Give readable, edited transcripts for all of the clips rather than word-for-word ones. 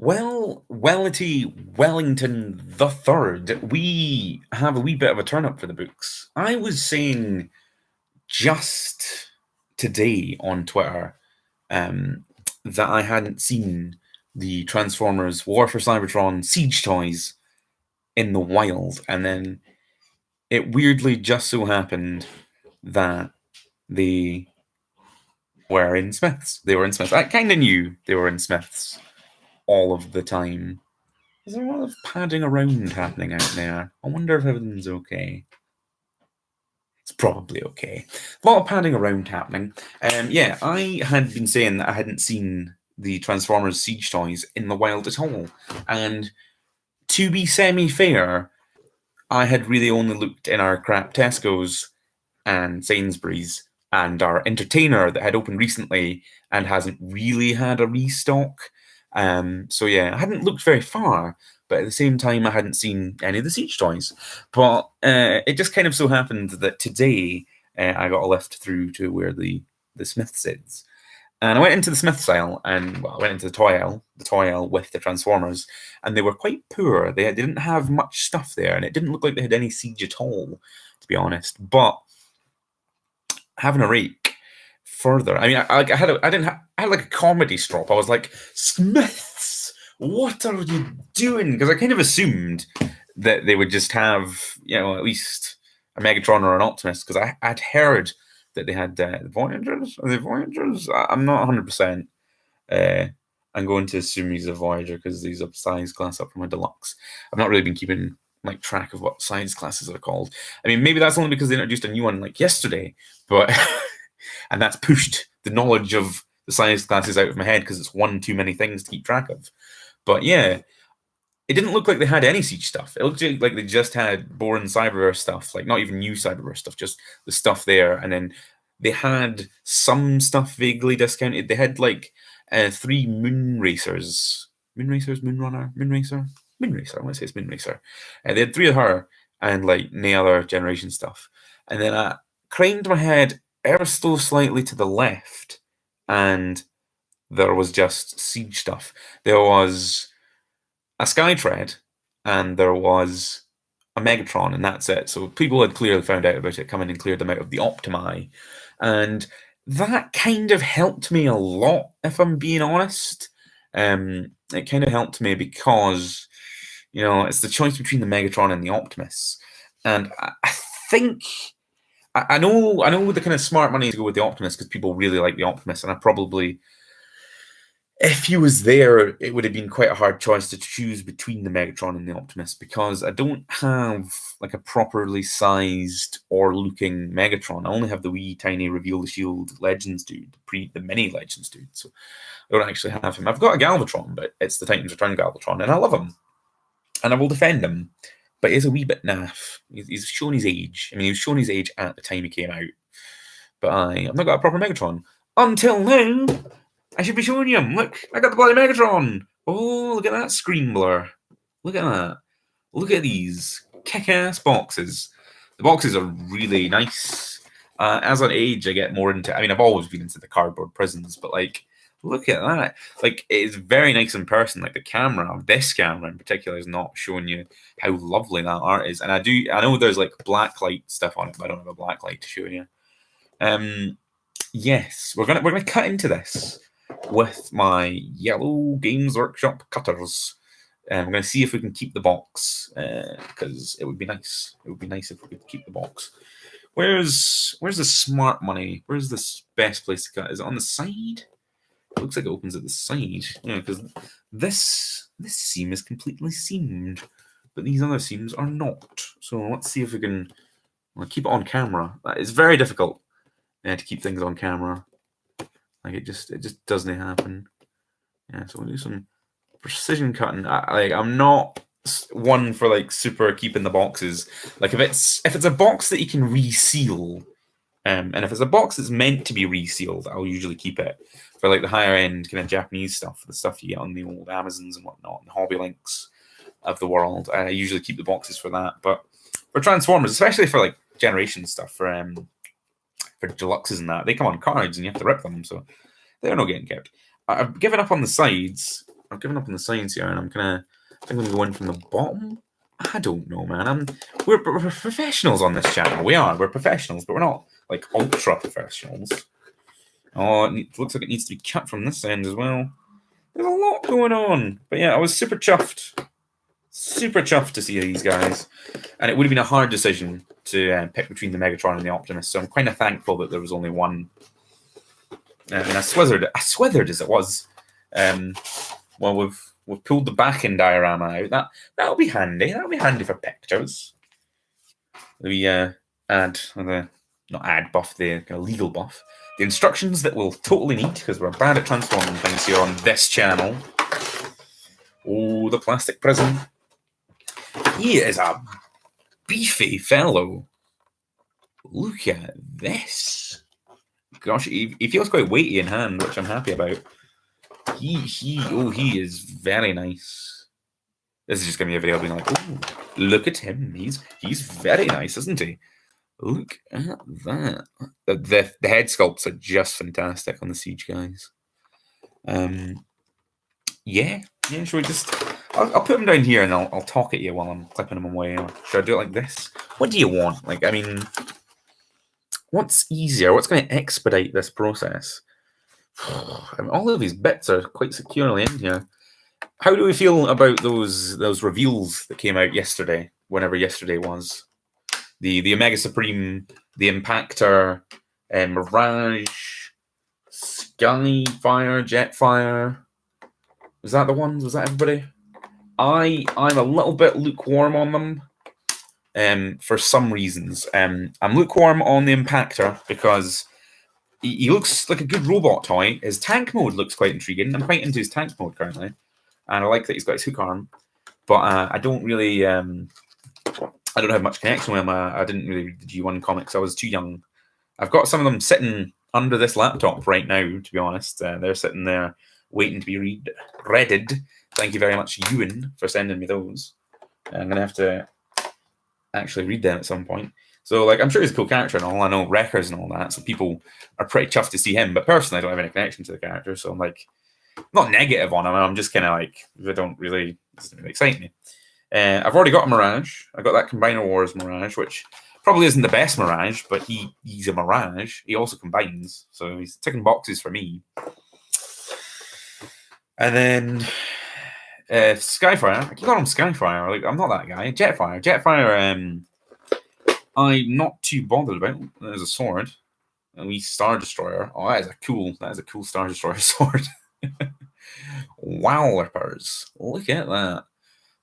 Well, Wellity Wellington the Third, we have a wee bit of a turn up for the books. I was saying just today on Twitter that I hadn't seen the Transformers War for Cybertron Siege toys in the wild, and then it weirdly just so happened that they were in Smiths. They were in Smiths. I kind of knew they were in Smiths all of the time. There's a lot of padding around happening out there. I wonder if everything's okay. It's probably okay. A lot of padding around happening. Yeah, I had been saying that I hadn't seen the Transformers Siege toys in the wild at all. And to be semi-fair, I had really only looked in our crap Tesco's and Sainsbury's and our entertainer that had opened recently and hasn't really had a restock. So yeah, I hadn't looked very far, but at the same time, I hadn't seen any of the Siege toys. But it just kind of so happened that today I got a lift through to where the Smiths is. And I went into the Smiths aisle, and I went into the toy aisle with the Transformers, and they were quite poor. They didn't have much stuff there, and it didn't look like they had any Siege at all, to be honest. But having a rake further, I mean, I had like a comedy strop. I was like, Smiths, what are you doing? Because I kind of assumed that they would just have, at least a Megatron or an Optimus, because I'd heard that they had the Voyagers. Are they Voyagers? I'm not 100%. I'm going to assume he's a Voyager because he's a size class up from a deluxe. I've not really been keeping track of what size classes are called. I mean, maybe that's only because they introduced a new one yesterday, but and that's pushed the knowledge of the size classes out of my head because it's one too many things to keep track of. But yeah, it didn't look like they had any Siege stuff. It looked like they just had boring Cyberverse stuff, not even new Cyberverse stuff, just the stuff there. And then they had some stuff vaguely discounted. They had 3 Moon Racers. Moonrunner? Moonracer? Moonracer, I want to say it's Moonracer. They had 3 of her and no other generation stuff. And then I craned my head ever so slightly to the left, and there was just Siege stuff. There was a Skytread, and there was a Megatron, and that's it. So people had clearly found out about it, come in and cleared them out of the Optimi. And that kind of helped me a lot, if I'm being honest. It kind of helped me because, it's the choice between the Megatron and the Optimus. And I think... I know the kind of smart money to go with the Optimus because people really like the Optimus, and I probably... If he was there, it would have been quite a hard choice to choose between the Megatron and the Optimus because I don't have a properly sized or looking Megatron. I only have the wee tiny Reveal the Shield Legends dude, the mini Legends dude. So I don't actually have him. I've got a Galvatron, but it's the Titans Return Galvatron, and I love him, and I will defend him. But he's a wee bit naff. He's shown his age. I mean, he was showing his age at the time he came out. But I've not got a proper Megatron until now. I should be showing you him. Look, I got the bloody Megatron. Oh, look at that screen blur. Look at that. Look at these kick-ass boxes. The boxes are really nice. As I age, I get more into... I mean, I've always been into the cardboard prisons, but, look at that. It's very nice in person. The camera, this camera in particular, is not showing you how lovely that art is. And I know there's, blacklight stuff on it, but I don't have a blacklight to show you. Yes, we're gonna cut into this with my yellow Games Workshop cutters. And we're going to see if we can keep the box, because it would be nice. It would be nice if we could keep the box. Where's the smart money? Where's the best place to cut? Is it on the side? It looks like it opens at the side. Because this seam is completely seamed, but these other seams are not. So let's see if we can keep it on camera. It's very difficult to keep things on camera. It just doesn't happen. Yeah, so we'll do some precision cutting. I'm not one for super keeping the boxes. If it's a box that you can reseal, and if it's a box that's meant to be resealed, I'll usually keep it for the higher end kind of Japanese stuff, the stuff you get on the old Amazons and whatnot, and Hobby Links of the world. I usually keep the boxes for that. But for Transformers, especially for generation stuff, for deluxes and that, they come on cards and you have to rip them, so they're not getting kept. I've given up on the sides I've given up on the sides here, and I think I'm gonna go in from the bottom. I don't know, man. We're professionals on this channel. We're professionals, but we're not like ultra professionals. Oh, it looks like it needs to be cut from this end as well. There's a lot going on, but yeah, I was super chuffed to see these guys, and it would have been a hard decision to pick between the Megatron and the Optimus. So I'm kind of thankful that there was only one. And I swithered as it was. Well, we've pulled the backing diorama out. That'll be handy. That'll be handy for pictures. We add the not ad buff, the legal buff. The instructions that we'll totally need because we're bad at transforming things here on this channel. Oh, the plastic prison. He is a beefy fellow. Look at this. Gosh, he feels quite weighty in hand, which I'm happy about. He is very nice. This is just gonna be a video being like, oh, look at him. He's very nice, isn't he? Look at that. The head sculpts are just fantastic on the Siege guys. Yeah. Should we just? I'll put them down here and I'll talk at you while I'm clipping them away. Or should I do it like this? What do you want? Like, I mean, what's easier? What's going to expedite this process? I mean, all of these bits are quite securely in here. How do we feel about those reveals that came out yesterday? Whenever yesterday was, the Omega Supreme, the Impactor, Mirage, Skyfire, Jetfire. Was that the ones? Was that everybody? I'm a little bit lukewarm on them. For some reasons. I'm lukewarm on the Impactor because he looks like a good robot toy. His tank mode looks quite intriguing. I'm quite into his tank mode currently, and I like that he's got his hook arm. But I don't really, I don't have much connection with him. I didn't really read the G1 comics. I was too young. I've got some of them sitting under this laptop right now. To be honest, they're sitting there waiting to be readed. Thank you very much, Ewan, for sending me those. I'm gonna have to actually read them at some point. So, like, I'm sure he's a cool character and all. I know Wreckers and all that, so people are pretty chuffed to see him. But personally, I don't have any connection to the character, so I'm like, not negative on him. I'm just kind of like, it doesn't really excite me. I've already got a Mirage. I got that Combiner Wars Mirage, which probably isn't the best Mirage, but he's a Mirage. He also combines, so he's ticking boxes for me. And then Skyfire. I keep calling him Skyfire. Like, I'm not that guy. Jetfire. I'm not too bothered about. There's a sword. A wee Star Destroyer. Oh, that is a cool Star Destroyer sword. Wallopers. Look at that.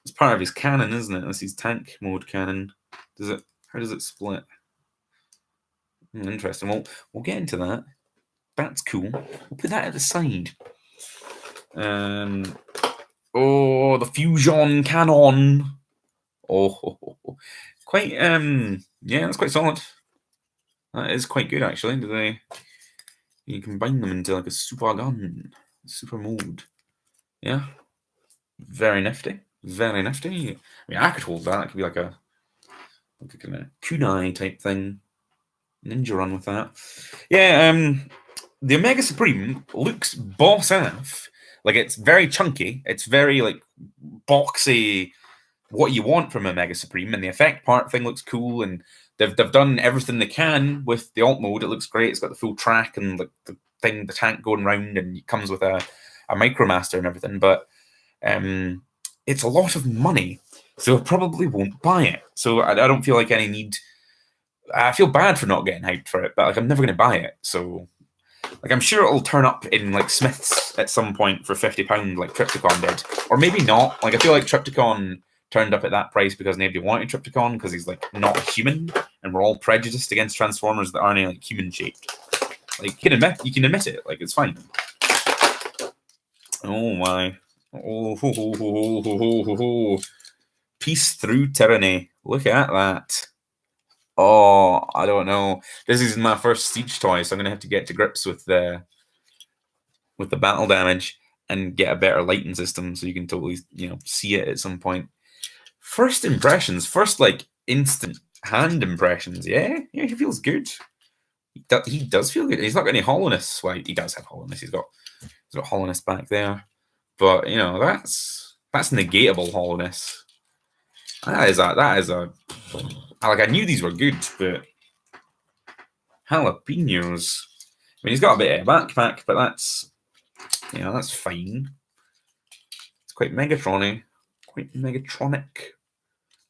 It's part of his cannon, isn't it? That's his tank mode cannon. How does it split? Interesting. We'll get into that. That's cool. We'll put that at the side. Oh, the fusion cannon. Oh, quite yeah, that's quite solid. That is quite good actually. You combine them into like a super gun, super mode. Yeah, very nifty, very nifty. I mean, I could hold that. It could be like a kind of kunai type thing. Ninja run with that. Yeah, the Omega Supreme looks boss AF. Like, it's very chunky. It's very like boxy. What you want from a Mega Supreme, and the effect part thing looks cool, and they've done everything they can with the alt mode. It looks great. It's got the full track and the tank going round, and it comes with a Micromaster and everything. But it's a lot of money, so I probably won't buy it. So I don't feel like any need. I feel bad for not getting hyped for it, but like, I'm never going to buy it. So like, I'm sure it'll turn up in like Smith's at some point for £50, like Trypticon did, or maybe not. Like, I feel like Trypticon turned up at that price because nobody wanted Trypticon because he's like not human, and we're all prejudiced against Transformers that aren't like human shaped. Like, you can admit it. Like, it's fine. Oh my! Oh, peace through tyranny. Look at that. Oh, I don't know. This is my first Siege toy, so I'm gonna have to get to grips with the battle damage and get a better lighting system so you can totally, see it at some point. First impressions, like instant hand impressions. Yeah, he feels good. He does feel good. He's not got any hollowness. Well, he does have hollowness. He's got hollowness back there, But you know, that's negatable hollowness. That is a like, I knew these were good, but jalapenos. I mean, he's got a bit of a backpack, but that's, you know, that's fine. It's quite Megatron-y, quite Megatronic.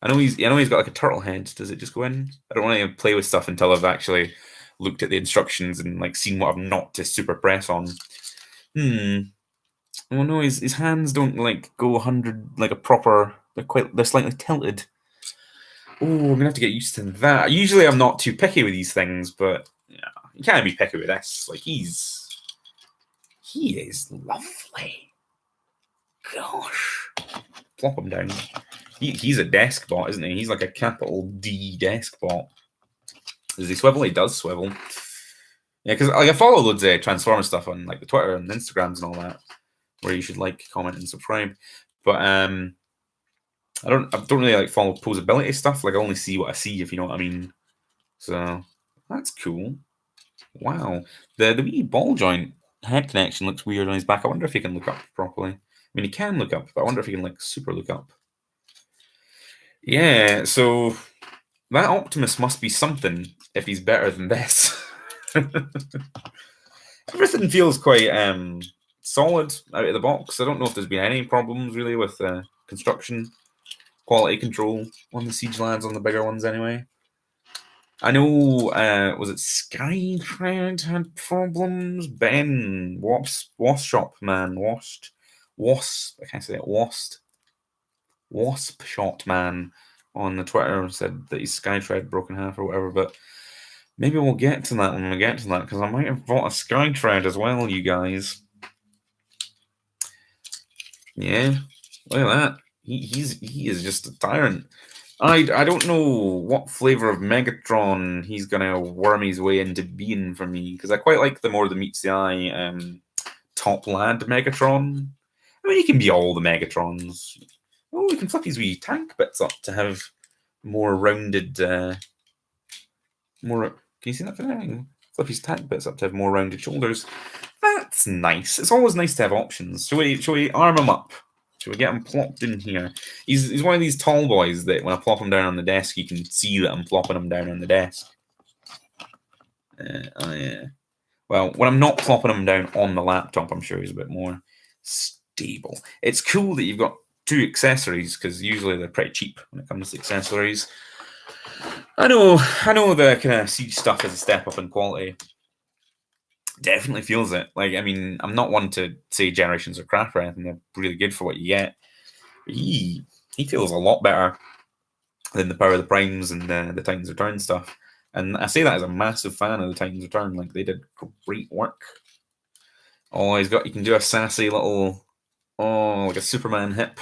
I know he's got like a turtle head. Does it just go in? I don't want to play with stuff until I've actually looked at the instructions and like seen what I've not to super press on. Oh no, his hands don't like go 100 like a proper. They're slightly tilted. Oh, I'm gonna have to get used to that. Usually, I'm not too picky with these things, but yeah, you can't be picky with this. Like he is lovely. Gosh, plop him down. He's a desk bot, isn't he? He's like a capital D desk bot. Does he swivel? He does swivel. Yeah, because like, I follow loads of Transformer stuff on like the Twitter and Instagrams and all that, where you should like, comment, and subscribe. But I don't really like follow posability stuff. Like I only see what I see, if you know what I mean. So that's cool. Wow, the wee ball joint head connection looks weird on his back. I wonder if he can look up properly. I mean, he can look up, but I wonder if he can like super look up. Yeah, so that Optimus must be something if he's better than this. Everything feels quite solid out of the box. I don't know if there's been any problems really with construction, quality control on the Siege Lads, on the bigger ones anyway. I know, was it Skytrad had problems? Ben, Wasp Shop Man, Wasp, I can't say it, Wasp Shot Man on the Twitter said that his Skytrad broke in half or whatever, but maybe we'll get to that when we get to that, because I might have bought a Skytrad as well, you guys. Yeah, look at that. He is just a tyrant. I don't know what flavor of Megatron he's gonna worm his way into being for me, because I quite like the more that meets the eye top lad Megatron. I mean, he can be all the Megatrons. Oh, we can flip his wee tank bits up to have more rounded, more. Can you see that for now? Flip his tank bits up to have more rounded shoulders. That's nice. It's always nice to have options. Shall we arm him up? Shall we get him plopped in here? He's one of these tall boys that when I plop him down on the desk, you can see that I'm plopping him down on the desk. Well, when I'm not plopping him down on the laptop, I'm sure he's a bit more stable. It's cool that you've got two accessories, because usually they're pretty cheap when it comes to accessories. I know the kind of Siege stuff is a step up in quality. Definitely feels it. Like, I mean, I'm not one to say Generations are crap or anything. They're really good for what you get. But he feels a lot better than the Power of the Primes and the Titans Return stuff. And I say that as a massive fan of the Titans Return. Like, they did great work. Oh, you can do a sassy little, like a Superman hip.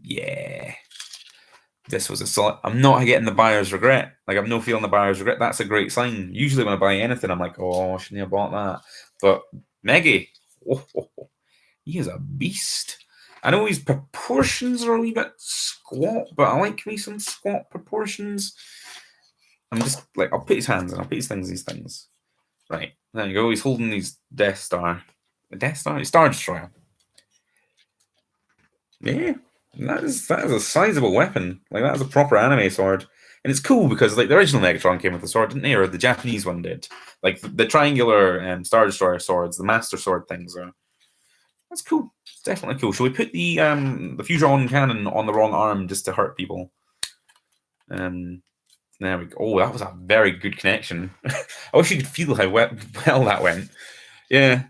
Yeah. This was a solid. I'm not getting the buyer's regret. Like, I'm no feeling the buyer's regret. That's a great sign. Usually when I buy anything, I'm like, oh, shouldn't I have bought that? But Meggy, he is a beast. I know his proportions are a wee bit squat, but I like me some squat proportions. I'm just like, I'll put his hands in, I'll put his things. Right, there you go. He's holding his Death Star. A Death Star? Star Destroyer. Yeah. That is a sizable weapon. Like, that is a proper anime sword. And it's cool because, like, the original Megatron came with a sword, didn't they? Or the Japanese one did. Like, the triangular Star Destroyer swords, the Master Sword things are... That's cool. It's definitely cool. Shall we put the Fusion cannon on the wrong arm just to hurt people? There we go. Oh, that was a very good connection. I wish you could feel how well that went. Yeah.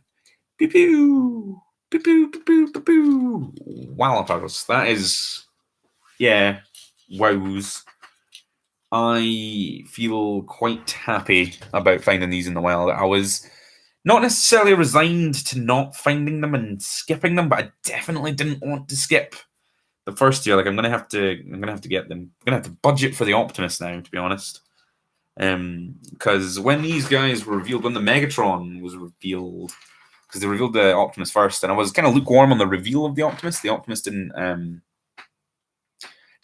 Pew pew! Pew pew pew pew pew pew! Wallopers. That is... Yeah. Wows. I feel quite happy about finding these in the wild. I was not necessarily resigned to not finding them and skipping them, but I definitely didn't want to skip the first year. Like, I'm gonna have to get them. I'm gonna have to budget for the Optimus now, to be honest. Because when these guys were revealed, when the Megatron was revealed, because they revealed the Optimus first, and I was kind of lukewarm on the reveal of the Optimus. The Optimus didn't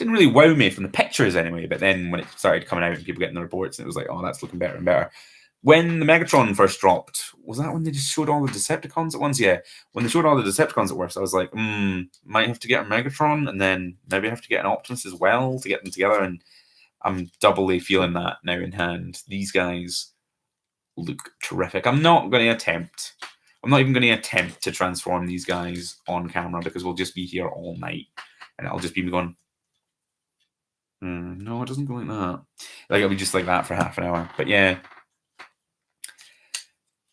really wow me from the pictures anyway. But then when it started coming out and people getting the reports, and it was like, oh, that's looking better and better. when the Megatron first dropped, was that when they just showed all the Decepticons at once? Yeah, when they showed all the Decepticons at once, I was like, might have to get a Megatron, and then maybe have to get an Optimus as well to get them together. And I'm doubly feeling that now in hand. These guys look terrific. I'm not even going to attempt to transform these guys on camera because we'll just be here all night, and it'll just be me going, no, it doesn't go like that. Like, it'll be just like that for half an hour. But yeah,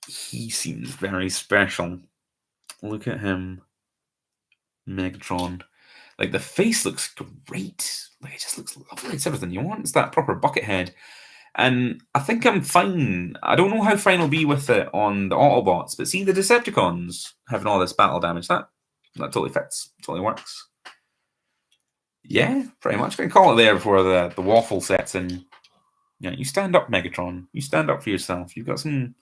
he seems very special. Look at him, Megatron. Like, the face looks great. Like, it just looks lovely. It's everything you want. It's that proper bucket head. And I think I'm fine. I don't know how fine I'll be with it on the Autobots, but see the Decepticons having all this battle damage, that totally fits. Totally works. Yeah, pretty much. Gonna call it there before the waffle sets in. Yeah, you stand up, Megatron. You stand up for yourself. You've got some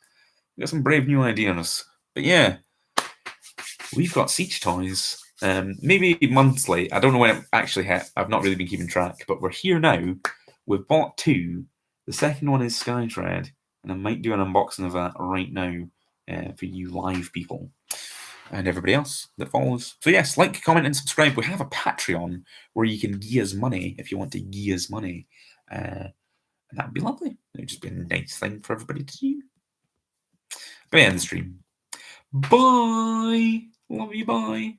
brave new ideas. But yeah, we've got Siege toys. Maybe monthly. I don't know when it actually hit. I've not really been keeping track, but we're here now. We've bought 2. The second one is Skydread, and I might do an unboxing of that right now for you live people and everybody else that follows. So yes, like, comment, and subscribe. We have a Patreon where you can give us money if you want to give us money. And that'd be lovely. It'd just be a nice thing for everybody to do. But yeah, end the stream. Bye. Love you. Bye.